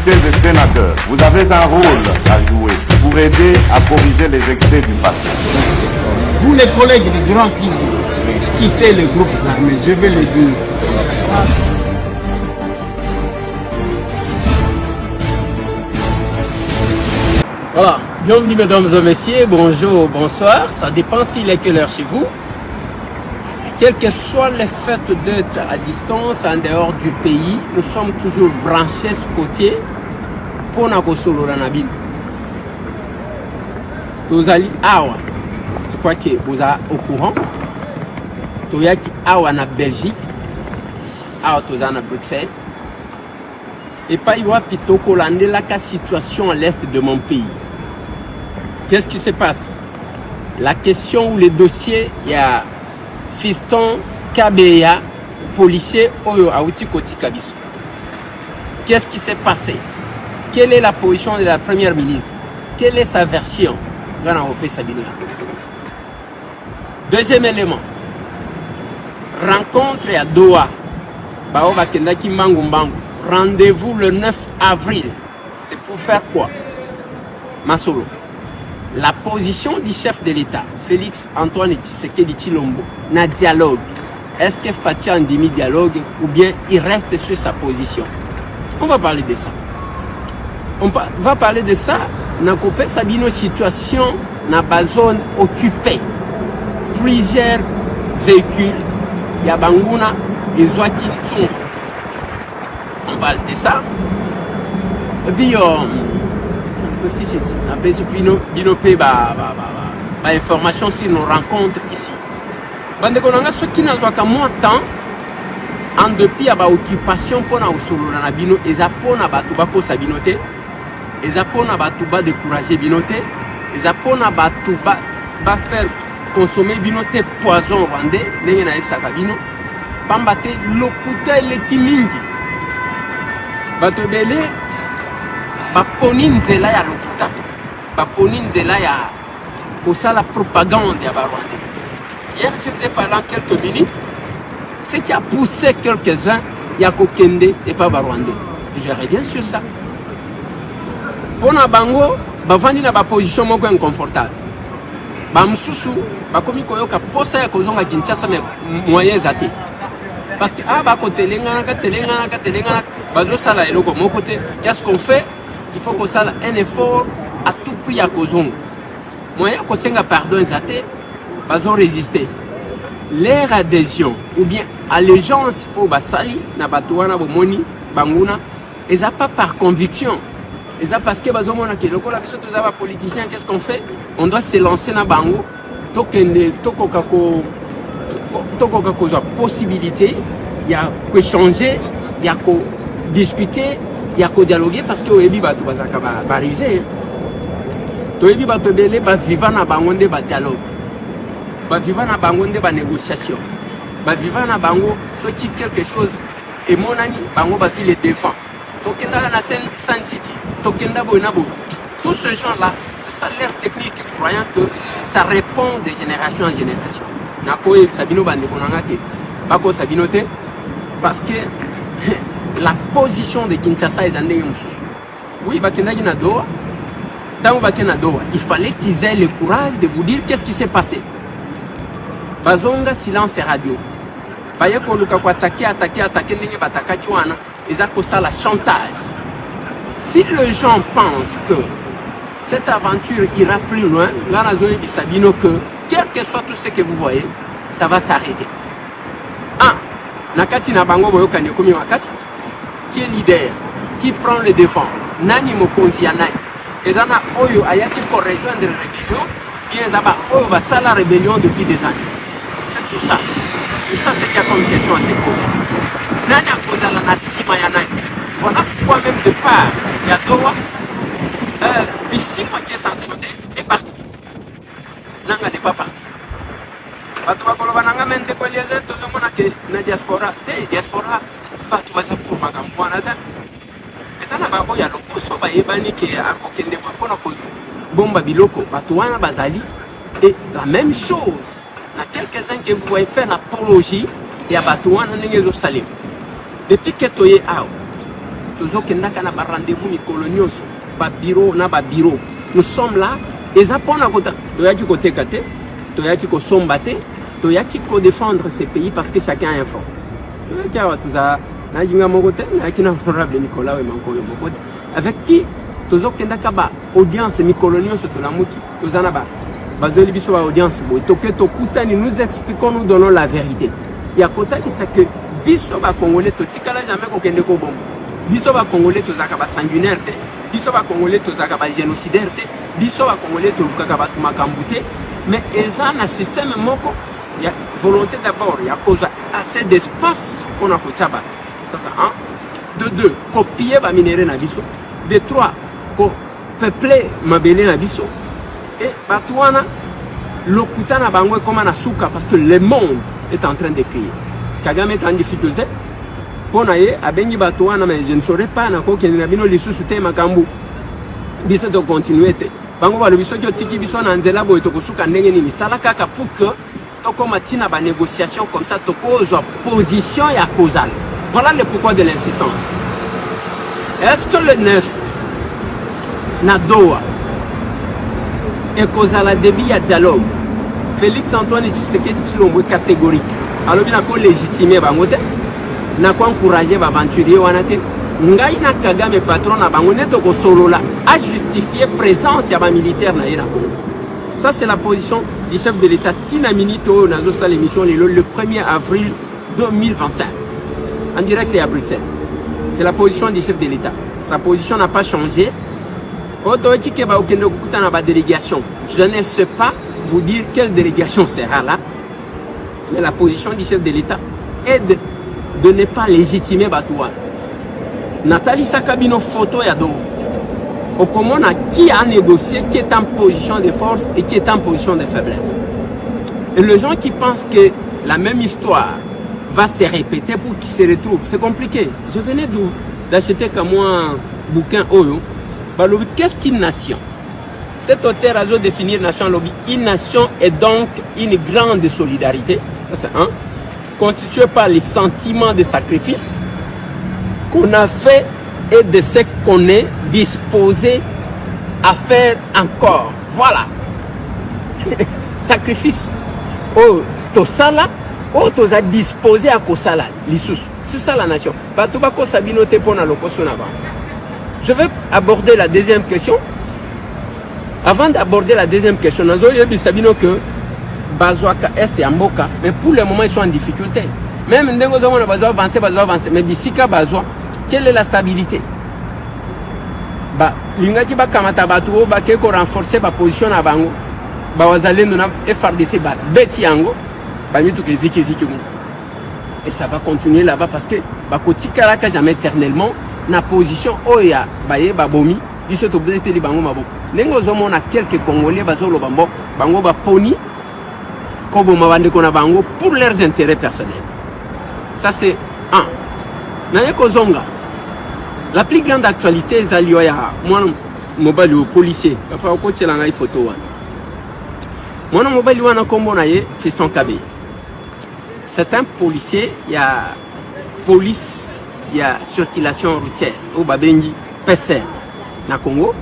députés et sénateurs, vous avez un rôle à jouer pour aider à corriger les excès du passé. Vous les collègues du Grand qui quittez les groupes armés, je vais le dire. Voilà, bienvenue mesdames et messieurs, bonjour, bonsoir, ça dépend s'il est quelle heure chez vous. Quel que soit le fait d'être à distance, en dehors du pays, nous sommes toujours branchés ce côté pour nous solo ranabin. Vous allez awa, je crois que vous êtes au courant. Vous êtes awa en Belgique, awa vous êtes en Bruxelles. Et pas y a plutôt que la situation à l'est de mon pays. Qu'est-ce qui se passe? La question ou les dossiers, il y a Fiston Kabeya, policier Oyo Aouti Koti Kabiso. Qu'est-ce qui s'est passé? Quelle est la position de la première ministre? Quelle est sa version? Deuxième élément, rencontre à Doha. Rendez-vous le 9 avril. C'est pour faire quoi? Masolo. La position du chef de l'État, Félix Antoine Tshisekedi Tshilombo, n'a dialogue. Est-ce que Fatia Ndimi dialogue ou bien il reste sur sa position? On va parler de ça. On va parler de ça. Dans la situation dans la zone occupée. Plusieurs véhicules. Il y a Bangouna et Zouaki Tsong. On parle de ça. Et puis, aussi c'est un peu binopé information sur nos rencontres ici. Bande konanga ceux qui n'ont pas moins temps en dépit à occupation pour na usolo na bino ezapona batuba ko sabinote ezapona batuba décourager binote ezapona batuba ba faire consommer binote poison rwandais ndenge na ebsaka bino pambate lokuta le kimingi bato belé baponi nzela ya lokuta baponi nzela ya kosa la propagande ya barwandais. Hier je faisais pendant quelques minutes ce qui a poussé quelques-uns ya kokende et pas barwandais. Et je reviens sur ça. Pona bango bavandi na ba position moko inconfortable. Ba msusu bakomi koyoka posa ya kozonga Kinshasa mais moyens até. Parce que ba kotelengana ka bazo sala eloko moko te. Qu'est-ce qu'on fait? Il faut qu'on fasse un effort à tout prix à Kozongo. Moyen qu'on s'enga pardon zaté, bazo résister. Leur adhésion ou bien allégeance au Basali, na Batouana, Bomoni, Bangouna, et ça pas par conviction. Et ça parce que bazo mona que le cola biso tous les politiciens, qu'est-ce qu'on fait? On doit se lancer na Bango. Tokende tokokako possibilité, il y a que changer, il y a que discuter. Il y a qu'à dialoguer parce que Oebi va tout bariser. Oebi va te belé, va vivre na bangonde ba dialogue. Va vivre na bangonde ba négociation. Va vivre na bango ce qui quelque chose et mon ami bango va les défend. Tokenda na San City, Tokenda Bonabo. Tous ces gens-là, c'est ça leur technique croyant que ça répond de génération en génération. Nako Sabino bande konanga ke. Bako Sabinote parce que la position de Kinshasa est en oui, il fallait qu'ils aient le courage de vous dire qu'est-ce qui s'est passé. Bazonga silence radio. Bayeko luka ko attaquer ndenge batakaki wana, ezako ça la chantage. Si les gens pensent que cette aventure ira plus loin, là na zone bisabino que quel que soit tout ce que vous voyez, ça va s'arrêter. Nakati na bango boyoka ne komi makasi. Qui est leader, qui prend le défend, Nani Mokonzi Yanai. Et Zana Oyo Ayaki pour rejoindre la rébellion, bien Zaba Oyo va ça la rébellion depuis des années. C'est tout ça. Tout ça, c'est qu'il y a comme question à se poser. Nani a causé la Nassima Yanai. Voilà pourquoi même de part, il y a Doha, Bissima qui est sanctionné est parti. Nanga n'est pas parti. Batuba mende kwa liaze, tout le monde a que na diaspora, diaspora. Batu baza pour makambo wana ta ezana ba oya lokoso ba yebani ke akokende pona kozo bomba biloko batu wana bazali et la même chose na quelques-uns que vous voyez faire l'apologie et à batu wana ndenge zo salim depuis que toye ao tozo kendaka na ba rendez-vous mikolonioso ba bureau na ba bureau. Nous sommes là et ça pour na kota toyaki côté kate toyaki ko sombate toyaki ko défendre ces pays parce que chacun a un front. Toyaki wa tuza na yinga mokote na kina honorable Nicolas Wemankoyo mokote avec qui tozo kendaka ba audience mikolonioso to la muki tozana ba bazoli biso ba audience boy toke tokutani nous expliquons nous donnons la vérité. Ya kota c'est que biso ba congolais totikala jamais ko kende ko bombo. Biso ba congolais tozaka ba sanguinaire te. Biso ba congolais tozaka ba génocidaire te. Biso ba congolais tolukaka ba makambuté. Mais eza na système moko ya volonté d'abord ya cause assez d'espace pour na kotaba. Ça ça hein. De deux, copier ba minéré na biso. De trois, ko peupler mabele na biso. Et batouana lokuta na bango comme na souka parce que le monde est en train de crier. Kagame est en difficulté. Pour naie abengi batouana mais je ne saurais pas na ko kenina bino lisusu te makambu. Biso to continuer te. Bango ba le biso ki otiki biso na nzela boy to kosuka ndenge nini sala kaka pour que to koma tina ba négociation comme ça to kozwa position ya causal. Voilà le pourquoi de l'insistance. Est-ce que le 9 na Doha et causal débit à dialogue Félix Antoine Tshisekedi Tshilombo catégorique. Alors bien ko légitimer bango te na ko encourager ba aventurier wana te ngai na Kagame patron na bango neto ko solola a justifier présence ya ba militaire na ina. Ça c'est la position du chef de l'État Tina Minito na zo sa l'émission le 1er avril 2025 en direct à Bruxelles. C'est la position du chef de l'État. Sa position n'a pas changé. Délégation. Je ne sais pas vous dire quelle délégation sera là, mais la position du chef de l'État est de ne pas légitimer Batouane. Nathalie Sakabino photo yado. Au comment qui a négocié, qui est en position de force et qui est en position de faiblesse. Et les gens qui pensent que la même histoire va se répéter pour qu'ils se retrouvent, c'est compliqué. Je venais d'acheter comme moi un bouquin Oyo. Qu'est-ce qu'une nation? Cet auteur a défini nation lobby. Une nation est donc une grande solidarité, ça c'est un, constituée par les sentiments de sacrifice qu'on a fait et de ce qu'on est disposé à faire encore. Voilà. Sacrifice. Oh, tosala, oh, tosa disposé à kosala. C'est ça la nation. Batubako sabinote pona lokoso na ba. Je vais aborder la deuxième question. Avant d'aborder la deuxième question, nous avons dit que Bazouaka Est et Amboka, mais pour le moment ils sont en difficulté. Même nous avons avancé, mais d'ici qu'à Bazoua, quelle est la stabilité? L'ingaki ba kamata batuo ba keko renforcer ba position na bango. Ba wazalendo na FRDC ba beti yango ba mitu ke ziki. Et ça va continuer là-bas parce que ba kotika ka jamais éternellement na position oya baye babomi biso to blete li bango maboko nengo zomo na quelques congolais bazolo bambo bango ba poni kobo mabande kona bango pour leurs intérêts personnels. Ça c'est un. Na yeko zonga la plus grande actualité ezali ya moi mobile au policier fa ko tshela ngai photo wana mwana mobile wana kombo na ye Fiston Kabe. C'est un policier, il y a police. Il y a circulation routière au Babengi PC na Congo.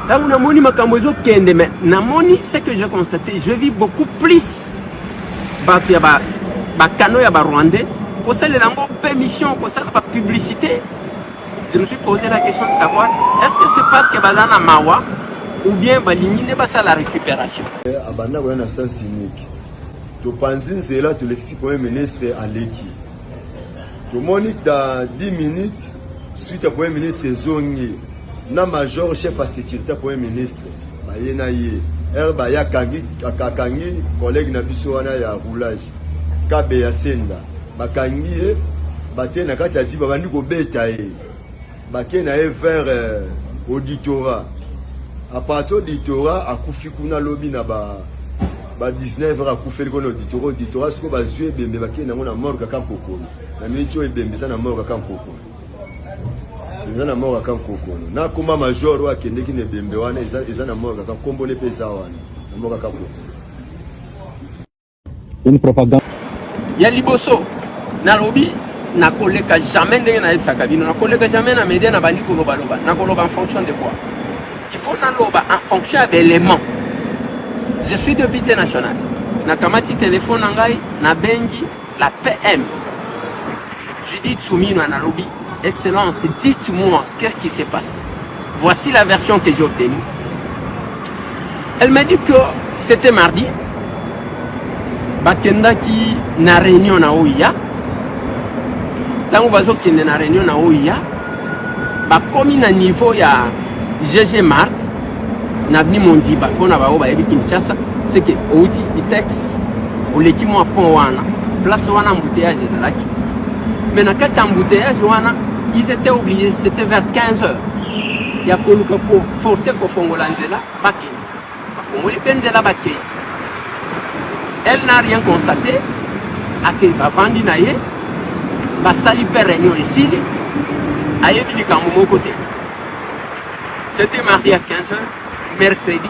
Là où namoni makambozo kende mais namoni ce que j'ai constaté, je vis beaucoup plus batu ya ba kano ya ba rwandais pour ça les lango permission pour ça pas publicité. Je me suis posé la question de savoir est-ce que c'est parce que bazana mawa ou bien balingi ne ba ça la récupération. Abanda ko na sens unique. To panzin c'est là to l'explique premier ministre Aleki. Tout le monde dans 10 minutes, suite à Premier ministre Zongi, na major chef à sécurité Premier ministre, Bayenaye, Baya Kangi, collègue Nabisoana ya roulage, Kabe ya Senda, Bakangi, Batie Nakati a dit Babani ko betaye, Bakena vers auditorat. À partir d'auditorat, à Koufikuna lobby na ba 19h à Koufeli kon auditorat, ce que bazue bembe bakena na mort ka kampoko. Na mincho ebembe sana mort ka kampoko. Na mort ka kampoko. Na kuma major wa kende ki ne bembe wana eza na mort ka kombo ne pesa wana. Na mort ka kampoko. Une propagande. Ya liboso na lobby na koleka jamais ndenge na yebisa kabino na koleka jamais na média na bandi koloba loba na koloba en fonction de quoi? Il faut na loba en fonction d'éléments. Je suis député national. Na kamati téléphone ngai na bengi la PM. Judith Soumino na lobby. Excellence, dites-moi qu'est-ce qui s'est passé. Voici la version que j'ai obtenue. Elle m'a dit que c'était mardi. Bakenda qui na réunion na OIA. Tango bazo kende na réunion na OIA. Ba komi na niveau ya GG Mart. Na vini Mondiba. Kona ba oba yebi Kinshasa. C'est que outi itex. Oleki mo pont wana. Place wana embouteillage ezalaki. Mais na kati embouteillage wana. Ils étaient obligés, c'était vers 15h. Il y a forcé qu'on fongola nzela bake. Fongoli penzela bake. Elle n'a rien constaté. Ake ba vandi na ye. Ba sali per réunion ici. Aye klika mon côté. C'était mardi à 15h, mercredi,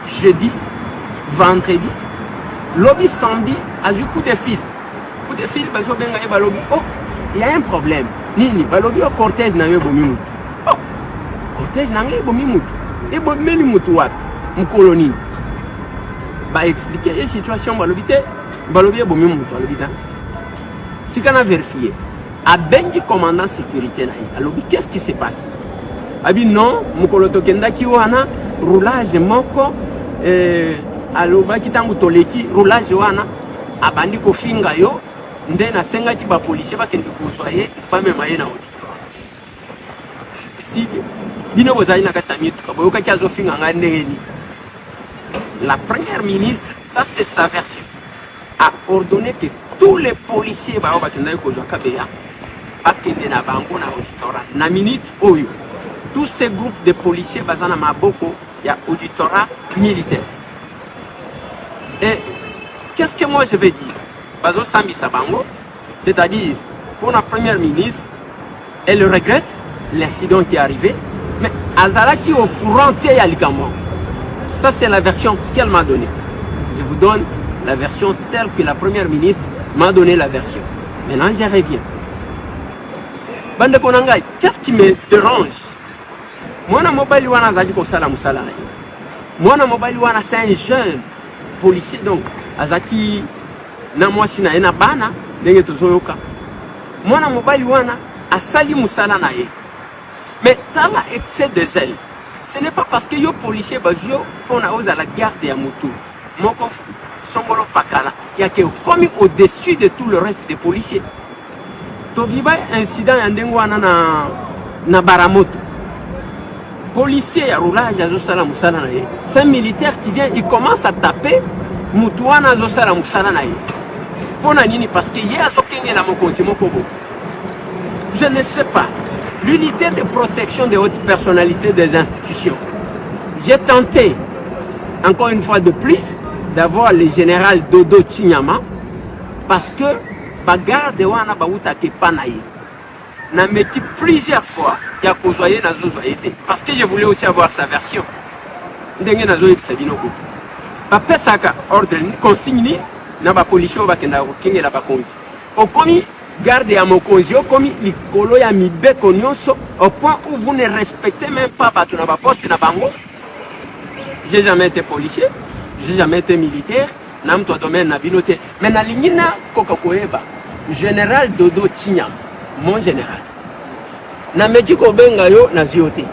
jeudi, vendredi. Lobby samedi a eu coup de fil. Coup de fil bazo benga ye ba lobby. Oh, il y a un problème. Nini balobi o cortège na yo bomi mutu. Oh, cortège na ngai bomi mutu. E bomeli mutu wapi? Mkoloni. Ba expliquer la situation balobi te, balobi bomi mutu balobi ta. Tikana vérifier. A bengi commandant sécurité na ye. Alobi qu'est-ce qui se passe? Abi non, mukoloto kenda ki wana roulage moko aloba kitangu toleki roulage wana abandi ko finga yo. Nde na senga ki ba policier ba kende kozwa ye ba mema ye na auditoire. Si bino bozali na kati ya mitu ka boyoka ki azofinga nga ndenge ni. La première ministre, ça c'est sa version, a ordonné que tous les policiers ba kende kozwa kabeya ba kende na bango na auditoire. Na minute oyo tous ces groupes de policiers bazana maboko ya auditorat militaire. Et qu'est-ce que moi je vais dire? Bazo Sambi Sabango, c'est-à-dire pour la première ministre, elle regrette l'incident qui est arrivé, mais Azala qui est au courant t'es à l'Ikamon. Ça c'est la version qu'elle m'a donnée. Je vous donne la version telle que la première ministre m'a donné la version. Maintenant je reviens. Bande Konangai, qu'est-ce qui me dérange? Moi na mobile wana zali ko sala musala na ye. Moi na mobile wana c'est un jeune policier donc azaki na mwasi na ena bana ndenge tozoyoka mwana mobali wana asali musala na ye. Mais tala excès de zèle, ce n'est pas parce que yo policier bazio pona oza la garde ya moto moko songolo pakala ya ke komi au-dessus de tout le reste des policiers. To viba incident ya ndengo wana na Baramoto. Policier ya roulage azo sala musala na ye. C'est un militaire qui vient, il commence à taper mutuana azo sala musala na ye. Parce que je ne sais pas. L'unité de protection des hautes personnalités des institutions. J'ai tenté, encore une fois de plus, d'avoir le général Dodo Chinyama parce que bagarre de wana bauta ke panaye. N'a metti plusieurs fois ya kozoyer na zozoyete parce que je voulais aussi avoir sa version. Ndenge na zoyete sabino ko. Ba pesaka ordre ni consigne na ba policier ba kenda ko kengela ba konzi. Okomi garde ya mokonzi, okomi likolo ya mibeko nyonso au point où vous ne respectez même pas bato na ba poste na bango. J'ai jamais été policier, j'ai jamais été militaire, na mto domaine na binote. Mais na lingina kokakoeba, général Dodo Chinyama, mon général. Na medi ko benga yo na ziote.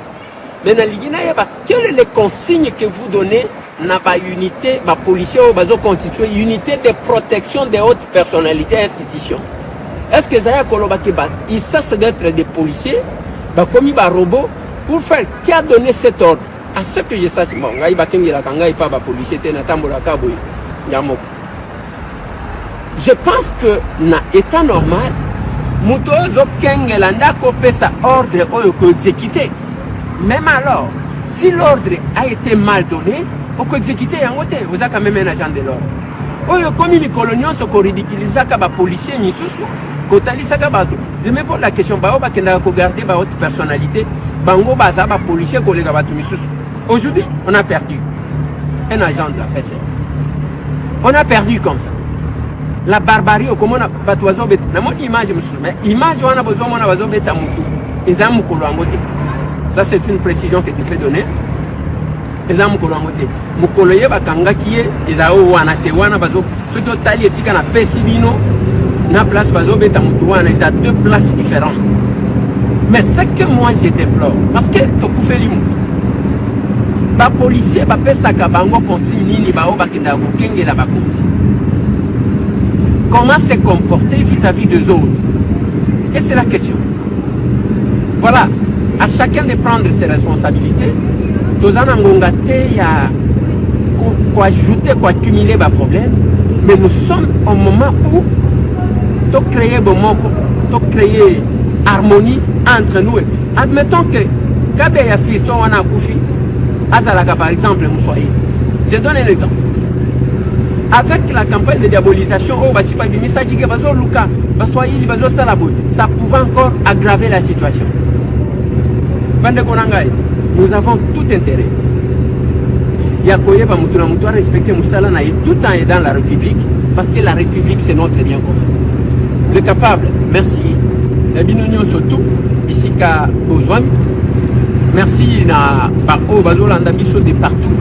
Mais na lingina yeba, quelles sont les consignes que vous donnez na ba unité, ba policier ou bazo constituer unité de protection des hautes personnalités et institutions. Est-ce que Zaya Koloba Keba, il cesse d'être des policiers, ba komi ba robot, pour faire qui a donné cet ordre? À ce que je sache, bon, ngai ba kengi la kanga ipa ba policier te na tambola kaboy yamok. Je pense que na état normal, muto zo kengela ndako pesa ordre oyo ko exécuter. Même alors, si l'ordre a été mal donné, on peut exécuter yango te, vous avez quand même un agent de l'ordre. Oyo komi ni colonion so ko ridiculisaka ba policier ni susu. Je me pose la question, garder ba haute personnalité, bango baza ba policier collègue ba tumisus. Aujourd'hui, on a perdu un agent de la PC. On a perdu comme ça. la barbarie comment on a batoizo bet na mon image mais image on a besoin on a besoin beta mutu ezam mukolo angote. Ça c'est une précision que tu peux donner. Ezam mukolo angote mukolo ye bakanga kiye ezao wana te wana bazo soto tali esika na pesibino na place bazo beta mutu wana ils a deux places différentes. Mais ce que moi je déplore parce que to kufeli mu ba policier ba pesa ka bango consigne ni ba o bakenda ko kengela bakonzi. Comment se comporter vis-à-vis des autres? Et c'est la question. Voilà, à chacun de prendre ses responsabilités. Tous en angongate, il y a quoi ajouter, quoi accumuler des problèmes. Mais nous sommes au moment où tu créer créer harmonie entre nous. Admettons que quand il y a fiston on a koufi, Azalaka par exemple, je donne un exemple. Avec la campagne de diabolisation, ça pouvait encore aggraver la situation. Nous avons tout intérêt. Il doit respecter Moussala tout en aidant la République, parce que la République c'est notre bien commun. Le capable, merci. La binonio surtout, ici qu'à Bozouam. Merci na Bazolanda biso de partout.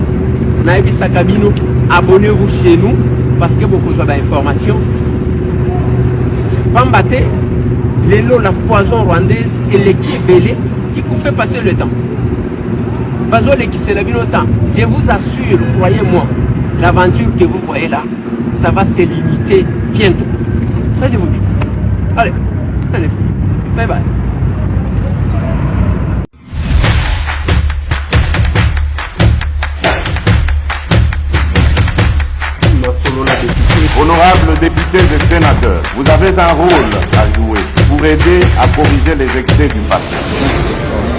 Abonnez-vous chez nous parce que beaucoup d'informations. Pambate, l'élo, la poison rwandaise et l'équipe belé qui vous fait passer le temps. Bazole qui se lève le temps. Je vous assure, croyez-moi, l'aventure que vous voyez là, ça va se limiter bientôt. Ça je vous dis. Allez, bye bye. Honorables députés et sénateurs, vous avez un rôle à jouer pour aider à corriger les excès du passé.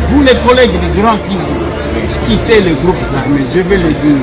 Vous les collègues du Grand qui quittez les groupes armés, je vais le dire.